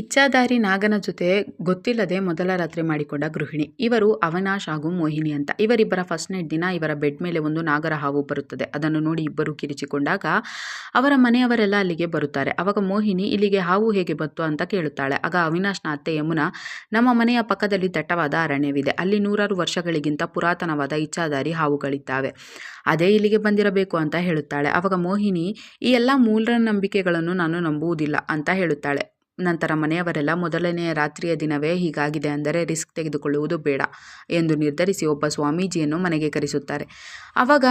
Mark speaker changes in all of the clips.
Speaker 1: ಇಚ್ಛಾಧಾರಿ ನಾಗನ ಜೊತೆ ಗೊತ್ತಿಲ್ಲದೆ ಮೊದಲ ರಾತ್ರಿ ಮಾಡಿಕೊಂಡ ಗೃಹಿಣಿ. ಇವರು ಅವಿನಾಶ್ ಹಾಗೂ ಮೋಹಿನಿ ಅಂತ. ಇವರಿಬ್ಬರ ಫಸ್ಟ್ ನೈಟ್ ದಿನ ಇವರ ಬೆಡ್ ಮೇಲೆ ಒಂದು ನಾಗರ ಹಾವು ಬರುತ್ತದೆ. ಅದನ್ನು ನೋಡಿ ಇಬ್ಬರು ಕಿರಿಚಿಕೊಂಡಾಗ ಅವರ ಮನೆಯವರೆಲ್ಲ ಅಲ್ಲಿಗೆ ಬರುತ್ತಾರೆ. ಅವಾಗ ಮೋಹಿನಿ ಇಲ್ಲಿಗೆ ಹಾವು ಹೇಗೆ ಬಂತು ಅಂತ ಕೇಳುತ್ತಾಳೆ. ಆಗ ಅವಿನಾಶ್ನ ಅತ್ತೆ ಯಮುನಾ, ನಮ್ಮ ಮನೆಯ ಪಕ್ಕದಲ್ಲಿ ದಟ್ಟವಾದ ಅರಣ್ಯವಿದೆ, ಅಲ್ಲಿ ನೂರಾರು ವರ್ಷಗಳಿಗಿಂತ ಪುರಾತನವಾದ ಇಚ್ಛಾಧಾರಿ ಹಾವುಗಳಿದ್ದಾವೆ, ಅದೇ ಇಲ್ಲಿಗೆ ಬಂದಿರಬೇಕು ಅಂತ ಹೇಳುತ್ತಾಳೆ. ಅವಾಗ ಮೋಹಿನಿ, ಈ ಎಲ್ಲ ಮೂಢನಂಬಿಕೆಗಳನ್ನು ನಾನು ನಂಬುವುದಿಲ್ಲ ಅಂತ ಹೇಳುತ್ತಾಳೆ. ನಂತರ ಮನೆಯವರೆಲ್ಲ ಮೊದಲನೆಯ ರಾತ್ರಿಯ ದಿನವೇ ಹೀಗಾಗಿದೆ ಅಂದರೆ ರಿಸ್ಕ್ ತೆಗೆದುಕೊಳ್ಳುವುದು ಬೇಡ ಎಂದು ನಿರ್ಧರಿಸಿ ಒಬ್ಬ ಸ್ವಾಮೀಜಿಯನ್ನು ಮನೆಗೆ ಕರೆಸುತ್ತಾರೆ. ಆವಾಗ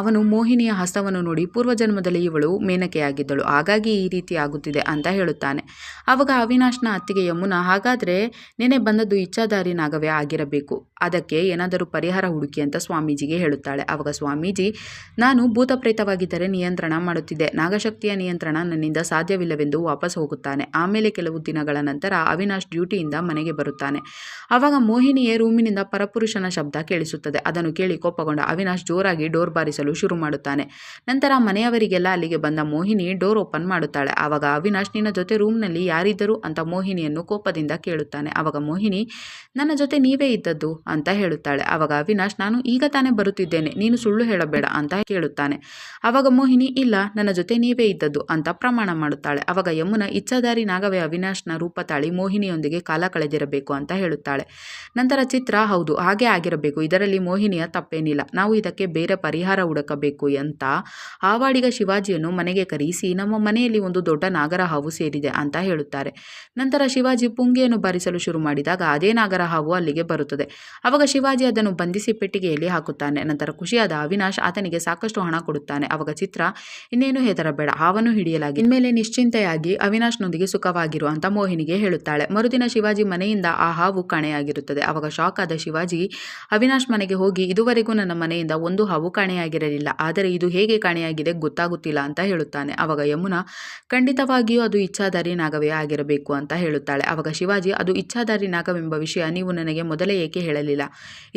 Speaker 1: ಅವನು ಮೋಹಿನಿಯ ಹಸ್ತವನ್ನು ನೋಡಿ, ಪೂರ್ವಜನ್ಮದಲ್ಲಿ ಇವಳು ಮೇನಕೆಯಾಗಿದ್ದಳು, ಹಾಗಾಗಿ ಈ ರೀತಿ ಆಗುತ್ತಿದೆ ಅಂತ ಹೇಳುತ್ತಾನೆ. ಆವಾಗ ಅವಿನಾಶ್ನ ಅತ್ತಿಗೆ ಯಮುನಾ, ಹಾಗಾದರೆ ನೆನೆ ಬಂದದ್ದು ಇಚ್ಛಾಧಾರಿ ನಾಗವೇ ಆಗಿರಬೇಕು, ಅದಕ್ಕೆ ಏನಾದರೂ ಪರಿಹಾರ ಹುಡುಕಿ ಅಂತ ಸ್ವಾಮೀಜಿಗೆ ಹೇಳುತ್ತಾಳೆ. ಆವಾಗ ಸ್ವಾಮೀಜಿ, ನಾನು ಭೂತಪ್ರೇತವಾಗಿದ್ದರೆ ನಿಯಂತ್ರಣ ಮಾಡುತ್ತಿದ್ದೆ, ನಾಗಶಕ್ತಿಯ ನಿಯಂತ್ರಣ ನನ್ನಿಂದ ಸಾಧ್ಯವಿಲ್ಲವೆಂದು ವಾಪಸ್ ಹೋಗುತ್ತಾನೆ. ಆಮೇಲೆ ಕೆಲವು ದಿನಗಳ ನಂತರ ಅವಿನಾಶ್ ಡ್ಯೂಟಿಯಿಂದ ಮನೆಗೆ ಬರುತ್ತಾನೆ. ಆವಾಗ ಮೋಹಿನಿಯ ರೂಮಿನಿಂದ ಪರಪುರುಷನ ಶಬ್ದ ಕೇಳಿಸುತ್ತದೆ. ಅದನ್ನು ಕೇಳಿ ಕೋಪಗೊಂಡ ಅವಿನಾಶ್ ಜೋರಾಗಿ ಡೋರ್ ಬಾರಿಸಲು ಶುರು ಮಾಡುತ್ತಾನೆ. ನಂತರ ಮನೆಯವರಿಗೆಲ್ಲ ಅಲ್ಲಿಗೆ ಬಂದ ಮೋಹಿನಿ ಡೋರ್ ಓಪನ್ ಮಾಡುತ್ತಾಳೆ. ಆವಾಗ ಅವಿನಾಶ್, ನಿನ್ನ ಜೊತೆ ರೂಮ್ನಲ್ಲಿ ಯಾರಿದ್ದರು ಅಂತ ಮೋಹಿನಿಯನ್ನು ಕೋಪದಿಂದ ಕೇಳುತ್ತಾನೆ. ಆವಾಗ ಮೋಹಿನಿ, ನನ್ನ ಜೊತೆ ನೀವೇ ಇದ್ದದ್ದು ಅಂತ ಹೇಳುತ್ತಾಳೆ. ಆವಾಗ ಅವಿನಾಶ್, ನಾನು ಈಗ ತಾನೇ ಬರುತ್ತಿದ್ದೇನೆ, ನೀನು ಸುಳ್ಳು ಹೇಳಬೇಡ ಅಂತ ಕೇಳುತ್ತಾನೆ. ಆವಾಗ ಮೋಹಿನಿ, ಇಲ್ಲ, ನನ್ನ ಜೊತೆ ನೀವೇ ಇದ್ದದ್ದು ಅಂತ ಪ್ರಮಾಣ ಮಾಡುತ್ತಾಳೆ. ಆವಾಗ ಯಮುನಾ, ಇಚ್ಛಾಧಾರಿ ನಾಗವೇ ಅವಿನಾಶ್ನ ರೂಪ ತಾಳಿ ಮೋಹಿನಿಯೊಂದಿಗೆ ಕಾಲ ಕಳೆದಿರಬೇಕು ಅಂತ ಹೇಳುತ್ತಾಳೆ. ನಂತರ ಚಿತ್ರ, ಹೌದು, ಹಾಗೆ ಆಗಿರಬೇಕು, ಇದರಲ್ಲಿ ಮೋಹಿನಿಯ ತಪ್ಪೇನಿಲ್ಲ, ನಾವು ಇದಕ್ಕೆ ಬೇರೆ ಪರಿಹಾರ ಹುಡುಕಬೇಕು ಅಂತ ಆವಾಡಿಗ ಶಿವಾಜಿಯನ್ನು ಮನೆಗೆ ಕರೆಯಿಸಿ, ನಮ್ಮ ಮನೆಯಲ್ಲಿ ಒಂದು ದೊಡ್ಡ ನಾಗರ ಹಾವು ಸೇರಿದೆ ಅಂತ ಹೇಳುತ್ತಾರೆ. ನಂತರ ಶಿವಾಜಿ ಪುಂಗಿಯನ್ನು ಬಾರಿಸಲು ಶುರು ಮಾಡಿದಾಗ ಅದೇ ನಾಗರ ಹಾವು ಅಲ್ಲಿಗೆ ಬರುತ್ತದೆ. ಆವಾಗ ಶಿವಾಜಿ ಅದನ್ನು ಬಂಧಿಸಿ ಪೆಟ್ಟಿಗೆಯಲ್ಲಿ ಹಾಕುತ್ತಾನೆ. ನಂತರ ಖುಷಿಯಾದ ಅವಿನಾಶ್ ಆತನಿಗೆ ಸಾಕಷ್ಟು ಹಣ ಕೊಡುತ್ತಾನೆ. ಆವಾಗ ಚಿತ್ರ, ಇನ್ನೇನು ಹೆದರಬೇಡ, ಹಾವನ್ನು ಹಿಡಿಯಲಾಗಿದೆ, ಇನ್ಮೇಲೆ ನಿಶ್ಚಿಂತೆಯಾಗಿ ಅವಿನಾಶ್ನೊಂದಿಗೆ ಸುಖವಾಗಿರು ಅಂತ ಮೋಹಿನಿಗೆ ಹೇಳುತ್ತಾಳೆ. ಮರುದಿನ ಶಿವಾಜಿ ಮನೆಯಿಂದ ಆ ಹಾವು ಕಾಣೆಯಾಗಿರುತ್ತದೆ. ಆವಾಗ ಶಾಕ್ ಆದ ಶಿವಾಜಿ ಅವಿನಾಶ್ ಮನೆಗೆ ಹೋಗಿ, ಇದುವರೆಗೂ ನನ್ನ ಮನೆಯಿಂದ ಒಂದು ಹಾವು ಕಾಣೆಯಾಗಿರಲಿಲ್ಲ, ಆದರೆ ಇದು ಹೇಗೆ ಕಾಣೆಯಾಗಿದೆ ಗೊತ್ತಾಗುತ್ತಿಲ್ಲ ಅಂತ ಹೇಳುತ್ತಾನೆ. ಆವಾಗ ಯಮುನಾ, ಖಂಡಿತವಾಗಿಯೂ ಅದು ಇಚ್ಛಾಧಾರಿ ನಾಗವೇ ಆಗಿರಬೇಕು ಅಂತ ಹೇಳುತ್ತಾಳೆ. ಆವಾಗ ಶಿವಾಜಿ, ಅದು ಇಚ್ಛಾಧಾರಿ ನಾಗವೆಂಬ ವಿಷಯ ನೀವು ನನಗೆ ಮೊದಲೇ ಏಕೆ ಹೇಳಲಿಲ್ಲ?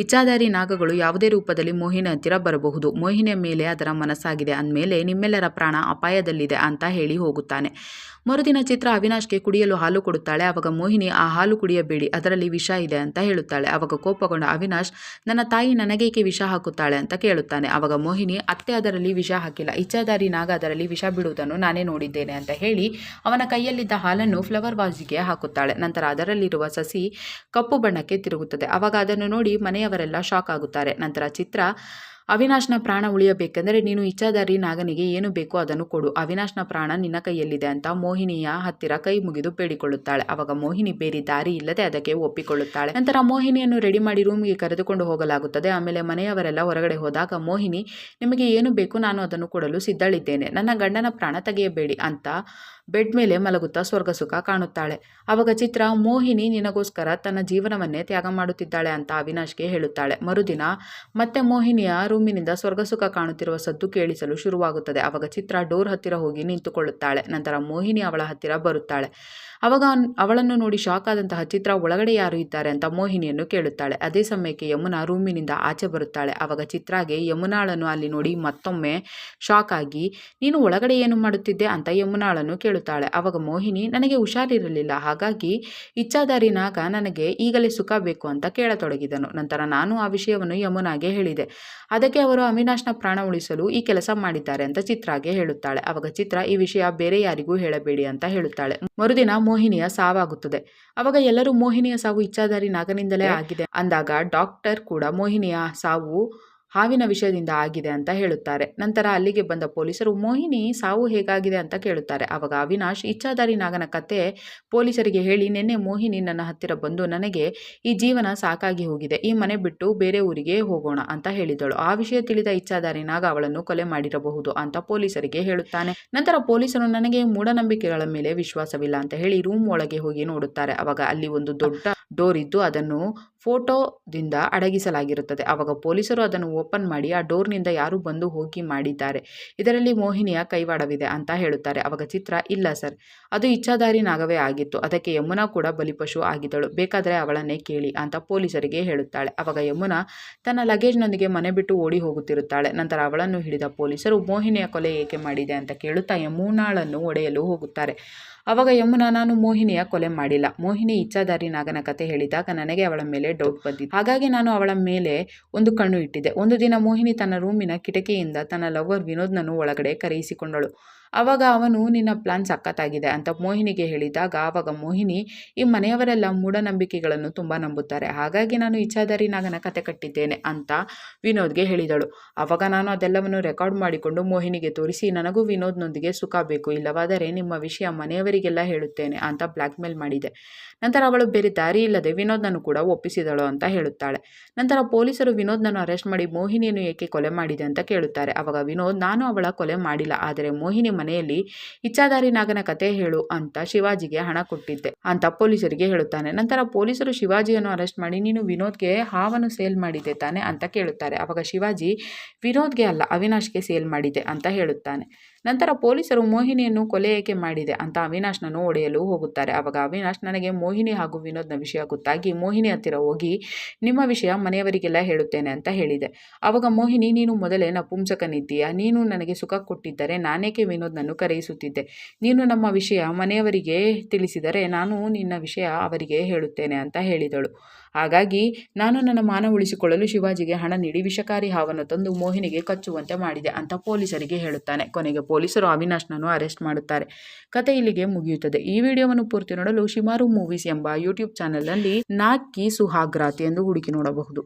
Speaker 1: ಇಚ್ಛಾಧಾರಿ ನಾಗಗಳು ಯಾವುದೇ ರೂಪದಲ್ಲಿ ಮೋಹಿನಿ ಹತ್ತಿರ ಬರಬಹುದು, ಮೋಹಿನಿಯ ಮೇಲೆ ಅದರ ಮನಸ್ಸಾಗಿದೆ ಅಂದಮೇಲೆ ನಿಮ್ಮೆಲ್ಲರ ಪ್ರಾಣ ಅಪಾಯದಲ್ಲಿದೆ ಅಂತ ಹೇಳಿ ಹೋಗುತ್ತಾನೆ. ಮರುದಿನ ಚಿತ್ರ ಅವಿನಾಶ್ಗೆ ಕುಡಿಯಲು ಹಾಲು ಕೊಡುತ್ತಾಳೆ. ಆವಾಗ ಮೋಹಿನಿ, ಆ ಹಾಲು ಕುಡಿಯಬೇಡಿ, ಅದರಲ್ಲಿ ವಿಷ ಇದೆ ಅಂತ ಹೇಳುತ್ತಾಳೆ. ಆವಾಗ ಕೋಪಗೊಂಡ ಅವಿನಾಶ್, ನನ್ನ ತಾಯಿ ನನಗೇಕೆ ವಿಷ ಹಾಕುತ್ತಾಳೆ ಅಂತ ಕೇಳುತ್ತಾನೆ. ಆವಾಗ ಮೋಹಿನಿ, ಅತ್ತೆ ಅದರಲ್ಲಿ ವಿಷ ಹಾಕಿಲ್ಲ, ಇಚ್ಛಾಧಾರಿ ನಾಗ ಅದರಲ್ಲಿ ವಿಷ ಬಿಡುವುದನ್ನು ನಾನೇ ನೋಡಿದ್ದೇನೆ ಅಂತ ಹೇಳಿ ಅವನ ಕೈಯಲ್ಲಿದ್ದ ಹಾಲನ್ನು ಫ್ಲವರ್ ವಾಸ್ಗೆ ಹಾಕುತ್ತಾಳೆ. ನಂತರ ಅದರಲ್ಲಿರುವ ಸಸಿ ಕಪ್ಪು ಬಣ್ಣಕ್ಕೆ ತಿರುಗುತ್ತದೆ. ಆವಾಗ ಅದನ್ನು ನೋಡಿ ಮನೆಯವರೆಲ್ಲ ಶಾಕ್ ಆಗುತ್ತಾರೆ. ನಂತರ ಚಿತ್ರ, ಅವಿನಾಶ್ನ ಪ್ರಾಣ ಉಳಿಯಬೇಕೆಂದರೆ ನೀನು ಇಚ್ಛಾಧಾರಿ ನಾಗನಿಗೆ ಏನು ಬೇಕೋ ಅದನ್ನು ಕೊಡು, ಅವಿನಾಶ್ನ ಪ್ರಾಣ ನಿನ್ನ ಕೈಯಲ್ಲಿದೆ ಅಂತ ಮೋಹಿನಿಯ ಹತ್ತಿರ ಕೈ ಮುಗಿದು ಬೇಡಿಕೊಳ್ಳುತ್ತಾಳೆ. ಆವಾಗ ಮೋಹಿನಿ ಬೇರೆ ದಾರಿ ಇಲ್ಲದೆ ಅದಕ್ಕೆ ಒಪ್ಪಿಕೊಳ್ಳುತ್ತಾಳೆ. ನಂತರ ಮೋಹಿನಿಯನ್ನು ರೆಡಿ ಮಾಡಿ ರೂಮಿಗೆ ಕರೆದುಕೊಂಡು ಹೋಗಲಾಗುತ್ತದೆ. ಆಮೇಲೆ ಮನೆಯವರೆಲ್ಲ ಹೊರಗಡೆ ಹೋದಾಗ ಮೋಹಿನಿ, ನಿಮಗೆ ಏನು ಬೇಕು ನಾನು ಅದನ್ನು ಕೊಡಲು ಸಿದ್ಧಳಿದ್ದೇನೆ, ನನ್ನ ಗಂಡನ ಪ್ರಾಣ ತೆಗೆಯಬೇಡಿ ಅಂತ ಬೆಡ್ ಮೇಲೆ ಮಲಗುತ್ತಾ ಸ್ವರ್ಗ ಸುಖ ಕಾಣುತ್ತಾಳೆ. ಆವಾಗ ಚಿತ್ರ, ಮೋಹಿನಿ ನಿನಗೋಸ್ಕರ ತನ್ನ ಜೀವನವನ್ನೇ ತ್ಯಾಗ ಮಾಡುತ್ತಿದ್ದಾಳೆ ಅಂತ ಅವಿನಾಶ್ಗೆ ಹೇಳುತ್ತಾಳೆ. ಮರುದಿನ ಮತ್ತೆ ಮೋಹಿನಿಯ ರೂಮಿನಿಂದ ಸ್ವರ್ಗ ಸುಖ ಕಾಣುತ್ತಿರುವ ಸದ್ದು ಕೇಳಿಸಲು ಶುರುವಾಗುತ್ತದೆ. ಆವಾಗ ಚಿತ್ರ ಡೋರ್ ಹತ್ತಿರ ಹೋಗಿ ನಿಂತುಕೊಳ್ಳುತ್ತಾಳೆ. ನಂತರ ಮೋಹಿನಿ ಅವಳ ಹತ್ತಿರ ಬರುತ್ತಾಳೆ. ಆವಾಗ ಅವಳನ್ನು ನೋಡಿ ಶಾಕ್ ಆದಂತಹ ಚಿತ್ರ, ಒಳಗಡೆ ಯಾರು ಇದ್ದಾರೆ ಅಂತ ಮೋಹಿನಿಯನ್ನು ಕೇಳುತ್ತಾಳೆ. ಅದೇ ಸಮಯಕ್ಕೆ ಯಮುನಾ ರೂಮಿನಿಂದ ಆಚೆ ಬರುತ್ತಾಳೆ. ಆವಾಗ ಚಿತ್ರಾಗೆ ಯಮುನಾಳನ್ನು ಅಲ್ಲಿ ನೋಡಿ ಮತ್ತೊಮ್ಮೆ ಶಾಕ್ ಆಗಿ, ನೀನು ಒಳಗಡೆ ಏನು ಮಾಡುತ್ತಿದ್ದೆ ಅಂತ ಯಮುನಾಳನ್ನು ಕೇಳುತ್ತಾಳೆ. ಆವಾಗ ಮೋಹಿನಿ, ನನಗೆ ಹುಷಾರಿರಲಿಲ್ಲ, ಹಾಗಾಗಿ ಇಚ್ಛಾಧಾರಿ ನಾಗ ನನಗೆ ಈಗಲೇ ಸುಖ ಬೇಕು ಅಂತ ಕೇಳತೊಡಗಿದನು. ನಂತರ ನಾನು ಆ ವಿಷಯವನ್ನು ಯಮುನಾಗೆ ಹೇಳಿದೆ, ಅದಕ್ಕೆ ಅವರು ಅವಿನಾಶ್ನ ಪ್ರಾಣ ಉಳಿಸಲು ಈ ಕೆಲಸ ಮಾಡಿದ್ದಾರೆ ಅಂತ ಚಿತ್ರಾಗೆ ಹೇಳುತ್ತಾಳೆ. ಆವಾಗ ಚಿತ್ರ, ಈ ವಿಷಯ ಬೇರೆ ಯಾರಿಗೂ ಹೇಳಬೇಡಿ ಅಂತ ಹೇಳುತ್ತಾಳೆ. ಮರುದಿನ ಮೋಹಿನಿಯ ಸಾವಾಗುತ್ತದೆ. ಅವಾಗ ಎಲ್ಲರೂ ಮೋಹಿನಿಯ ಸಾವು ಇಚ್ಛಾಧಾರಿ ನಾಗನಿಂದಲೇ ಆಗಿದೆ ಅಂದಾಗ ಡಾಕ್ಟರ್ ಕೂಡ ಮೋಹಿನಿಯ ಸಾವು ಹಾವಿನ ವಿಷಯದಿಂದ ಆಗಿದೆ ಅಂತ ಹೇಳುತ್ತಾರೆ. ನಂತರ ಅಲ್ಲಿಗೆ ಬಂದ ಪೊಲೀಸರು ಮೋಹಿನಿ ಸಾವು ಹೇಗಾಗಿದೆ ಅಂತ ಕೇಳುತ್ತಾರೆ. ಆವಾಗ ಅವಿನಾಶ್, ಇಚ್ಛಾಧಾರಿ ನಾಗನ ಕತೆ ಪೊಲೀಸರಿಗೆ ಹೇಳಿ, ನಿನ್ನೆ ಮೋಹಿನಿ ನನ್ನ ಹತ್ತಿರ ಬಂದು ನನಗೆ ಈ ಜೀವನ ಸಾಕಾಗಿ ಹೋಗಿದೆ, ಈ ಮನೆ ಬಿಟ್ಟು ಬೇರೆ ಊರಿಗೆ ಹೋಗೋಣ ಅಂತ ಹೇಳಿದಳು. ಆ ವಿಷಯ ತಿಳಿದ ಇಚ್ಛಾಧಾರಿ ನಾಗ ಅವಳನ್ನು ಕೊಲೆ ಮಾಡಿರಬಹುದು ಅಂತ ಪೊಲೀಸರಿಗೆ ಹೇಳುತ್ತಾನೆ. ನಂತರ ಪೊಲೀಸರು ನನಗೆ ಮೂಢನಂಬಿಕೆಗಳ ಮೇಲೆ ವಿಶ್ವಾಸವಿಲ್ಲ ಅಂತ ಹೇಳಿ ರೂಮ್ ಒಳಗೆ ಹೋಗಿ ನೋಡುತ್ತಾರೆ. ಆವಾಗ ಅಲ್ಲಿ ಒಂದು ದೊಡ್ಡ ಡೋರ್ ಇದ್ದು ಅದನ್ನು ಫೋಟೋದಿಂದ ಅಡಗಿಸಲಾಗಿರುತ್ತದೆ. ಆವಾಗ ಪೊಲೀಸರು ಅದನ್ನು ಓಪನ್ ಮಾಡಿ ಆ ಡೋರ್ನಿಂದ ಯಾರು ಬಂದು ಹೋಗಿ ಮಾಡಿದ್ದಾರೆ, ಇದರಲ್ಲಿ ಮೋಹಿನಿಯ ಕೈವಾಡವಿದೆ ಅಂತ ಹೇಳುತ್ತಾರೆ. ಆವಾಗ ಚಿತ್ರ, ಇಲ್ಲ ಸರ್, ಅದು ಇಚ್ಛಾಧಾರಿ ನಾಗವೇ ಆಗಿತ್ತು, ಅದಕ್ಕೆ ಯಮುನಾ ಕೂಡ ಬಲಿಪಶು ಆಗಿದ್ದಳು, ಬೇಕಾದರೆ ಅವಳನ್ನೇ ಕೇಳಿ ಅಂತ ಪೊಲೀಸರಿಗೆ ಹೇಳುತ್ತಾಳೆ. ಆವಾಗ ಯಮುನಾ ತನ್ನ ಲಗೇಜ್ನೊಂದಿಗೆ ಮನೆ ಬಿಟ್ಟು ಓಡಿ ಹೋಗುತ್ತಿರುತ್ತಾಳೆ. ನಂತರ ಅವಳನ್ನು ಹಿಡಿದ ಪೊಲೀಸರು ಮೋಹಿನಿಯ ಕೊಲೆ ಏಕೆ ಮಾಡಿದೆ ಅಂತ ಕೇಳುತ್ತಾ ಯಮುನಾಳನ್ನು ಒಡೆಯಲು ಹೋಗುತ್ತಾರೆ. ಆವಾಗ ಯಮುನಾ, ನಾನು ಮೋಹಿನಿಯ ಕೊಲೆ ಮಾಡಿಲ್ಲ. ಮೋಹಿನಿ ಇಚ್ಛಾಧಾರಿ ನಾಗನ ಕತೆ ಹೇಳಿದಾಗ ನನಗೆ ಅವಳ ಮೇಲೆ ಡೌಟ್ ಬಂದಿತ್ತು. ಹಾಗಾಗಿ ನಾನು ಅವಳ ಮೇಲೆ ಒಂದು ಕಣ್ಣು ಇಟ್ಟಿದ್ದೆ. ಒಂದು ದಿನ ಮೋಹಿನಿ ತನ್ನ ರೂಮಿನ ಕಿಟಕಿಯಿಂದ ತನ್ನ ಲವರ್ ವಿನೋದ್ನನ್ನು ಒಳಗಡೆ ಕರೆಯಿಸಿಕೊಂಡಳು. ಆವಾಗ ಅವನು, ನಿನ್ನ ಪ್ಲಾನ್ ಸಖತ್ತಾಗಿದೆ ಅಂತ ಮೋಹಿನಿಗೆ ಹೇಳಿದಾಗ, ಆವಾಗ ಮೋಹಿನಿ, ಈ ಮನೆಯವರೆಲ್ಲ ಮೂಢನಂಬಿಕೆಗಳನ್ನು ತುಂಬ ನಂಬುತ್ತಾರೆ, ಹಾಗಾಗಿ ನಾನು ಇಚ್ಛಾಧಾರಿ ನಾಗನ ಕತೆ ಕಟ್ಟಿದ್ದೇನೆ ಅಂತ ವಿನೋದ್ಗೆ ಹೇಳಿದಳು. ಆವಾಗ ನಾನು ಅದೆಲ್ಲವನ್ನು ರೆಕಾರ್ಡ್ ಮಾಡಿಕೊಂಡು ಮೋಹಿನಿಗೆ ತೋರಿಸಿ, ನನಗೂ ವಿನೋದ್ನೊಂದಿಗೆ ಸುಖ ಬೇಕು, ಇಲ್ಲವಾದರೆ ನಿಮ್ಮ ವಿಷಯ ಮನೆಯವರಿಗೆಲ್ಲ ಹೇಳುತ್ತೇನೆ ಅಂತ ಬ್ಲ್ಯಾಕ್ ಮೇಲ್ ಮಾಡಿದೆ. ನಂತರ ಅವಳು ಬೇರೆ ದಾರಿ ಇಲ್ಲದೆ ವಿನೋದ್ನನ್ನು ಕೂಡ ಒಪ್ಪಿಸಿದಳು ಅಂತ ಹೇಳುತ್ತಾಳೆ. ನಂತರ ಪೊಲೀಸರು ವಿನೋದ್ನನ್ನು ಅರೆಸ್ಟ್ ಮಾಡಿ ಮೋಹಿನಿಯನ್ನು ಏಕೆ ಕೊಲೆ ಮಾಡಿದೆ ಅಂತ ಕೇಳುತ್ತಾರೆ. ಆವಾಗ ವಿನೋದ್, ನಾನು ಅವಳ ಕೊಲೆ ಮಾಡಿಲ್ಲ, ಆದರೆ ಮೋಹಿನಿ ಮನೆಯಲ್ಲಿ ಇಚ್ಛಾಧಾರಿ ನಾಗನ ಕತೆ ಹೇಳು ಅಂತ ಶಿವಾಜಿಗೆ ಹಣ ಕೊಟ್ಟಿದ್ದೆ ಅಂತ ಪೊಲೀಸರಿಗೆ ಹೇಳುತ್ತಾನೆ. ನಂತರ ಪೊಲೀಸರು ಶಿವಾಜಿಯನ್ನು ಅರೆಸ್ಟ್ ಮಾಡಿ, ನೀನು ವಿನೋದ್ಗೆ ಹಾವನ್ನು ಸೇಲ್ ಮಾಡಿದೆ ತಾನೆ ಅಂತ ಕೇಳುತ್ತಾರೆ. ಆವಾಗ ಶಿವಾಜಿ, ವಿನೋದ್ಗೆ ಅಲ್ಲ, ಅವಿನಾಶ್ಗೆ ಸೇಲ್ ಮಾಡಿದೆ ಅಂತ ಹೇಳುತ್ತಾನೆ. ನಂತರ ಪೊಲೀಸರು ಮೋಹಿನಿಯನ್ನು ಕೊಲೆ ಏಕೆ ಮಾಡಿದೆ ಅಂತ ಅವಿನಾಶ್ನನ್ನು ಹೊಡೆಯಲು ಹೋಗುತ್ತಾರೆ. ಆವಾಗ ಅವಿನಾಶ್, ನನಗೆ ಮೋಹಿನಿ ಹಾಗೂ ವಿನೋದ್ನ ವಿಷಯ ಗೊತ್ತಾಗಿ ಮೋಹಿನಿ ಹತ್ತಿರ ಹೋಗಿ ನಿಮ್ಮ ವಿಷಯ ಮನೆಯವರಿಗೆಲ್ಲ ಹೇಳುತ್ತೇನೆ ಅಂತ ಹೇಳಿದೆ. ಆವಾಗ ಮೋಹಿನಿ, ನೀನು ಮೊದಲೇ ನಪುಂಸಕನಿದ್ದೀಯಾ, ನೀನು ನನಗೆ ಸುಖ ಕೊಟ್ಟಿದ್ದರೆ ನಾನೇಕೆ ವಿನೋದ್ನನ್ನು ಕರೆಯಿಸುತ್ತಿದ್ದೆ, ನೀನು ನಮ್ಮ ವಿಷಯ ಮನೆಯವರಿಗೆ ತಿಳಿಸಿದರೆ ನಾನು ನಿನ್ನ ವಿಷಯ ಅವರಿಗೆ ಹೇಳುತ್ತೇನೆ ಅಂತ ಹೇಳಿದಳು. ಹಾಗಾಗಿ ನಾನು ನನ್ನ ಮಾನ ಉಳಿಸಿಕೊಳ್ಳಲು ಶಿವಾಜಿಗೆ ಹಣ ನೀಡಿ ವಿಷಕಾರಿ ಹಾವನ್ನು ತಂದು ಮೋಹಿನಿಗೆ ಕಚ್ಚುವಂತೆ ಮಾಡಿದೆ ಅಂತ ಪೊಲೀಸರಿಗೆ ಹೇಳುತ್ತಾನೆ. ಕೊನೆಗೆ ಪೊಲೀಸರು ಅವಿನಾಶ್ನನ್ನು ಅರೆಸ್ಟ್ ಮಾಡುತ್ತಾರೆ. ಕತೆ ಇಲ್ಲಿಗೆ ಮುಗಿಯುತ್ತದೆ. ಈ ವಿಡಿಯೋವನ್ನು ಪೂರ್ತಿ ನೋಡಲು ಶಿಮಾರು ಮೂವೀಸ್ ಎಂಬ ಯೂಟ್ಯೂಬ್ ಚಾನೆಲ್ನಲ್ಲಿ ನಾಕಿ ಸುಹಾಗ್ರಾತ್ ಎಂದು ಹುಡುಕಿ ನೋಡಬಹುದು.